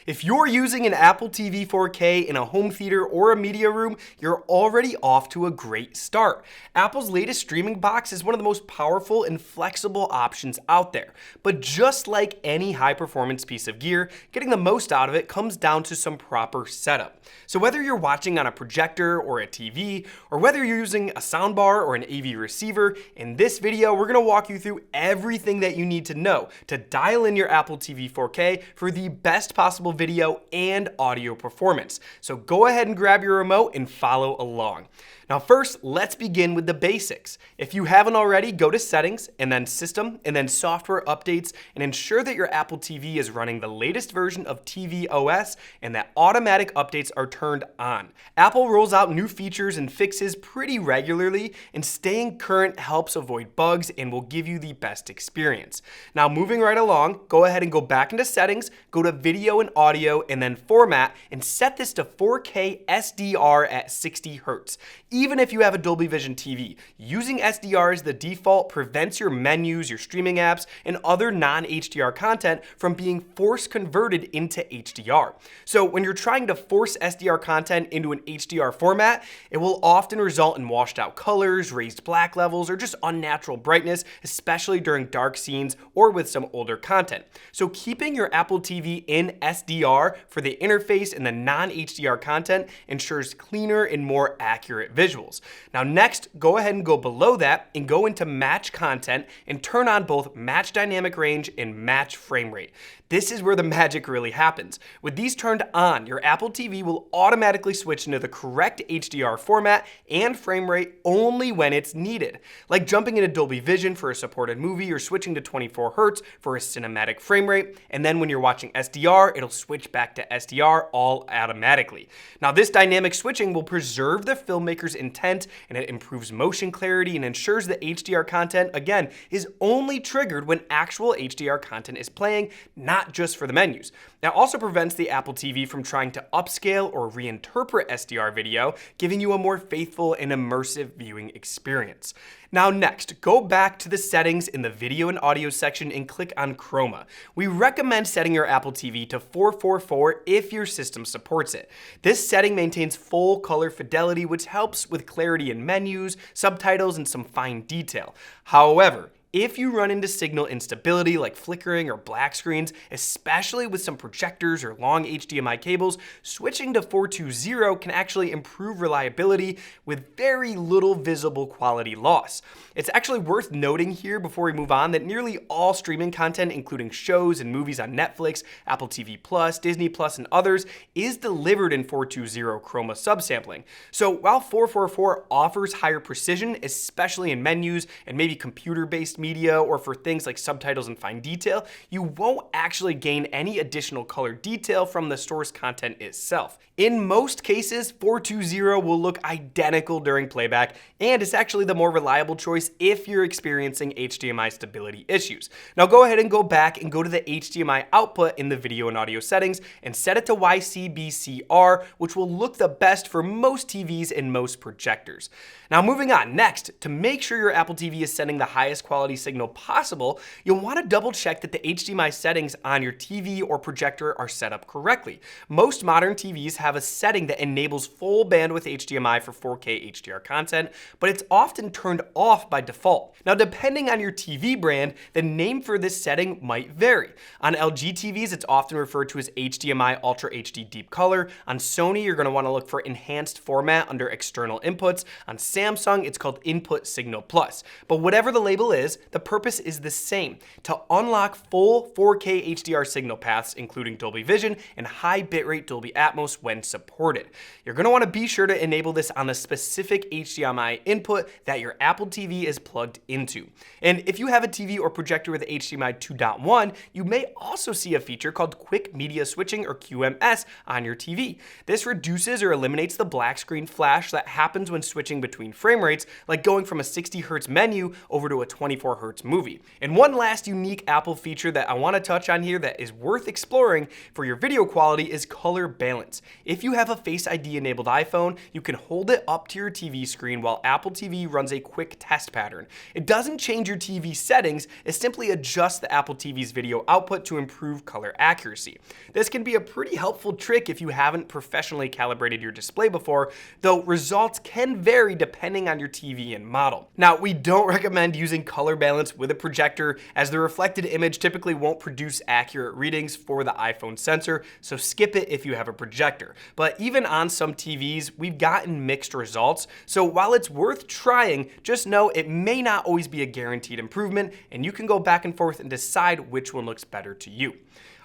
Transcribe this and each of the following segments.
If you're using an Apple TV 4K in a home theater or a media room, you're already off to a great start. Apple's latest streaming box is one of the most powerful and flexible options out there. But just like any high-performance piece of gear, getting the most out of it comes down to some proper setup. So whether you're watching on a projector or a TV, or whether you're using a soundbar or an AV receiver, in this video we're going to walk you through everything that you need to know to dial in your Apple TV 4K for the best possible video and audio performance. So go ahead and grab your remote and follow along. Now first, let's begin with the basics. If you haven't already, go to Settings, and then System, and then Software Updates, and ensure that your Apple TV is running the latest version of tvOS and that automatic updates are turned on. Apple rolls out new features and fixes pretty regularly, and staying current helps avoid bugs and will give you the best experience. Now moving right along, go ahead and go back into Settings, go to Video and Audio, and then Format, and set this to 4K SDR at 60 Hz. Even if you have a Dolby Vision TV, using SDR as the default prevents your menus, your streaming apps, and other non-HDR content from being force converted into HDR. So when you're trying to force SDR content into an HDR format, it will often result in washed out colors, raised black levels, or just unnatural brightness, especially during dark scenes or with some older content. So keeping your Apple TV in SDR for the interface and the non-HDR content ensures cleaner and more accurate visuals. Now next, go ahead and go below that and go into Match Content and turn on both Match Dynamic Range and Match Frame Rate. This is where the magic really happens. With these turned on, your Apple TV will automatically switch into the correct HDR format and frame rate only when it's needed. Like jumping into Dolby Vision for a supported movie or switching to 24 Hz for a cinematic frame rate, and then when you're watching SDR, it'll switch back to SDR all automatically. Now this dynamic switching will preserve the filmmaker's intent, and it improves motion clarity and ensures that HDR content, again, is only triggered when actual HDR content is playing, not just for the menus. Now, it also prevents the Apple TV from trying to upscale or reinterpret SDR video, giving you a more faithful and immersive viewing experience. Now next, go back to the settings in the video and audio section and click on Chroma. We recommend setting your Apple TV to 444 if your system supports it. This setting maintains full color fidelity, which helps with clarity in menus, subtitles, and some fine detail. However, if you run into signal instability like flickering or black screens, especially with some projectors or long HDMI cables, switching to 420 can actually improve reliability with very little visible quality loss. It's actually worth noting here before we move on that nearly all streaming content, including shows and movies on Netflix, Apple TV+, Disney+, and others, is delivered in 420 chroma subsampling. So while 444 offers higher precision, especially in menus and maybe computer-based media or for things like subtitles and fine detail, you won't actually gain any additional color detail from the source content itself. In most cases, 420 will look identical during playback, and it's actually the more reliable choice if you're experiencing HDMI stability issues. Now go ahead and go back and go to the HDMI output in the video and audio settings and set it to YCbCr, which will look the best for most TVs and most projectors. Now moving on, next, to make sure your Apple TV is sending the highest quality signal possible, you'll want to double check that the HDMI settings on your TV or projector are set up correctly. Most modern TVs have a setting that enables full bandwidth HDMI for 4K HDR content, but it's often turned off by default. Now depending on your TV brand, the name for this setting might vary. On LG TVs, it's often referred to as HDMI Ultra HD Deep Color. On Sony, you're going to want to look for Enhanced Format under External Inputs. On Samsung, it's called Input Signal Plus. But whatever the label is, the purpose is the same: to unlock full 4K HDR signal paths, including Dolby Vision and high bitrate Dolby Atmos when supported. You're going to want to be sure to enable this on the specific HDMI input that your Apple TV is plugged into. And if you have a TV or projector with HDMI 2.1, you may also see a feature called Quick Media Switching, or QMS, on your TV. This reduces or eliminates the black screen flash that happens when switching between frame rates, like going from a 60 Hz menu over to a 24 24 Hz movie. And one last unique Apple feature that I want to touch on here that is worth exploring for your video quality is color balance. If you have a Face ID enabled iPhone, you can hold it up to your TV screen while Apple TV runs a quick test pattern. It doesn't change your TV settings, it simply adjusts the Apple TV's video output to improve color accuracy. This can be a pretty helpful trick if you haven't professionally calibrated your display before, though results can vary depending on your TV and model. Now, we don't recommend using color balance with a projector, as the reflected image typically won't produce accurate readings for the iPhone sensor, so skip it if you have a projector. But even on some TVs, we've gotten mixed results, so while it's worth trying, just know it may not always be a guaranteed improvement, and you can go back and forth and decide which one looks better to you.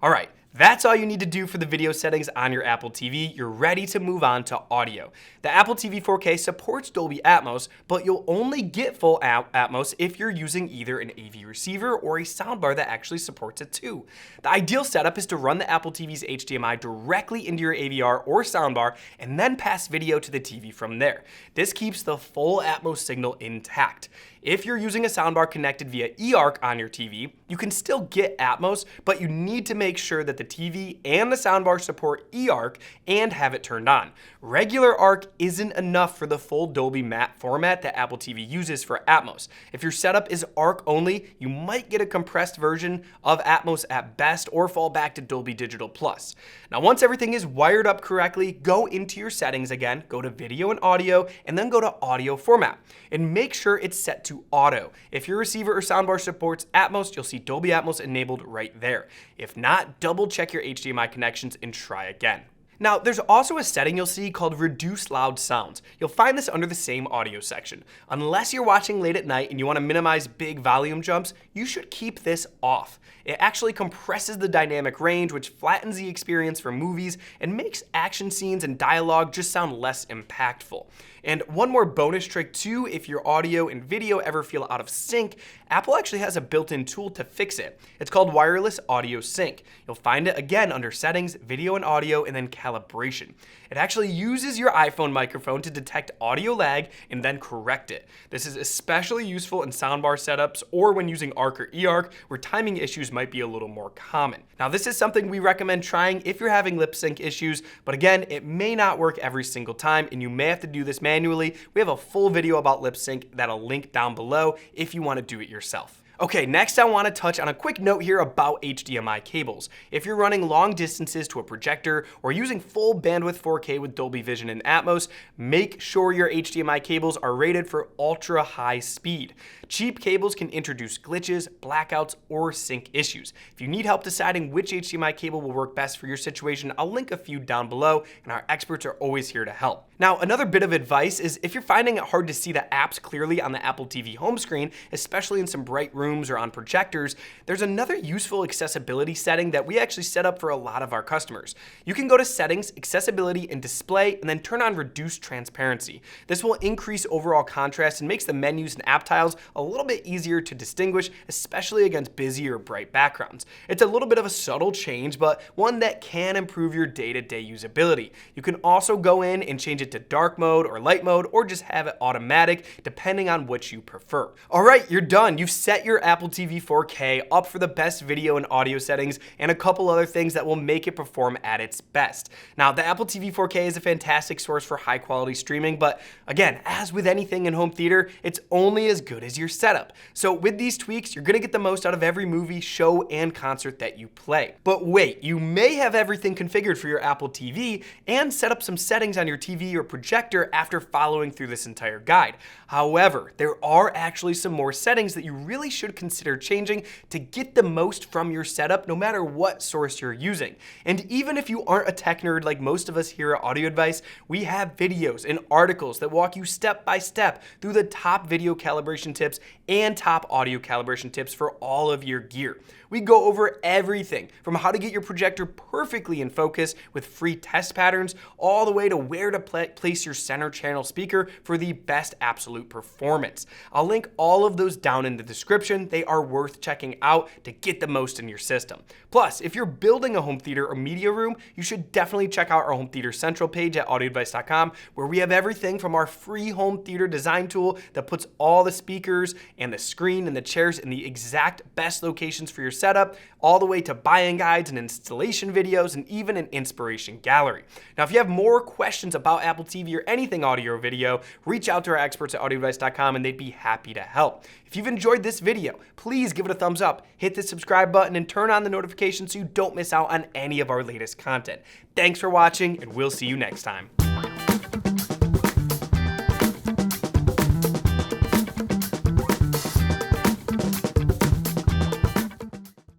All right. That's all you need to do for the video settings on your Apple TV. You're ready to move on to audio. The Apple TV 4K supports Dolby Atmos, but you'll only get full Atmos if you're using either an AV receiver or a soundbar that actually supports it too. The ideal setup is to run the Apple TV's HDMI directly into your AVR or soundbar and then pass video to the TV from there. This keeps the full Atmos signal intact. If you're using a soundbar connected via eARC on your TV, you can still get Atmos, but you need to make sure that the TV and the soundbar support eARC and have it turned on. Regular ARC isn't enough for the full Dolby Matte format that Apple TV uses for Atmos. If your setup is ARC only, you might get a compressed version of Atmos at best or fall back to Dolby Digital Plus. Now, once everything is wired up correctly, go into your settings again, go to video and audio, and then go to audio format. And make sure it's set to auto. If your receiver or soundbar supports Atmos, you'll see Dolby Atmos enabled right there. If not, double check your HDMI connections and try again. Now, there's also a setting you'll see called Reduce Loud Sounds. You'll find this under the same audio section. Unless you're watching late at night and you want to minimize big volume jumps, you should keep this off. It actually compresses the dynamic range, which flattens the experience for movies and makes action scenes and dialogue just sound less impactful. And one more bonus trick too, if your audio and video ever feel out of sync, Apple actually has a built-in tool to fix it. It's called Wireless Audio Sync. You'll find it again under Settings, Video and Audio, and then Calibration. It actually uses your iPhone microphone to detect audio lag and then correct it. This is especially useful in soundbar setups or when using ARC or eARC, where timing issues might be a little more common. Now, this is something we recommend trying if you're having lip sync issues, but again, it may not work every single time and you may have to do this manually. We have a full video about lip sync that I'll link down below if you want to do it yourself. Okay, next I want to touch on a quick note here about HDMI cables. If you're running long distances to a projector or using full bandwidth 4K with Dolby Vision and Atmos, make sure your HDMI cables are rated for ultra high speed. Cheap cables can introduce glitches, blackouts, or sync issues. If you need help deciding which HDMI cable will work best for your situation, I'll link a few down below, and our experts are always here to help. Now, another bit of advice is if you're finding it hard to see the apps clearly on the Apple TV home screen, especially in some bright rooms or on projectors, there's another useful accessibility setting that we actually set up for a lot of our customers. You can go to Settings, Accessibility, and Display, and then turn on Reduce Transparency. This will increase overall contrast and makes the menus and app tiles a little bit easier to distinguish, especially against busy or bright backgrounds. It's a little bit of a subtle change, but one that can improve your day-to-day usability. You can also go in and change it to dark mode or light mode, or just have it automatic, depending on which you prefer. All right, you're done. You've set your Apple TV 4K up for the best video and audio settings and a couple other things that will make it perform at its best. Now, the Apple TV 4K is a fantastic source for high quality streaming, but again, as with anything in home theater, it's only as good as your setup. So with these tweaks, you're gonna get the most out of every movie, show, and concert that you play. But wait, you may have everything configured for your Apple TV and set up some settings on your TV or projector after following through this entire guide. However, there are actually some more settings that you really should consider changing to get the most from your setup, no matter what source you're using. And even if you aren't a tech nerd like most of us here at Audio Advice, we have videos and articles that walk you step by step through the top video calibration tips and top audio calibration tips for all of your gear. We go over everything from how to get your projector perfectly in focus with free test patterns, all the way to where to place your center channel speaker for the best absolute performance. I'll link all of those down in the description. subscription, they are worth checking out to get the most in your system. Plus, if you're building a home theater or media room, you should definitely check out our Home Theater Central page at audioadvice.com, where we have everything from our free home theater design tool that puts all the speakers and the screen and the chairs in the exact best locations for your setup, all the way to buying guides and installation videos, and even an inspiration gallery. Now, if you have more questions about Apple TV or anything audio or video, reach out to our experts at audioadvice.com and they'd be happy to help. If you've enjoyed this video, please give it a thumbs up, hit the subscribe button, and turn on the notifications so you don't miss out on any of our latest content. Thanks for watching, and we'll see you next time.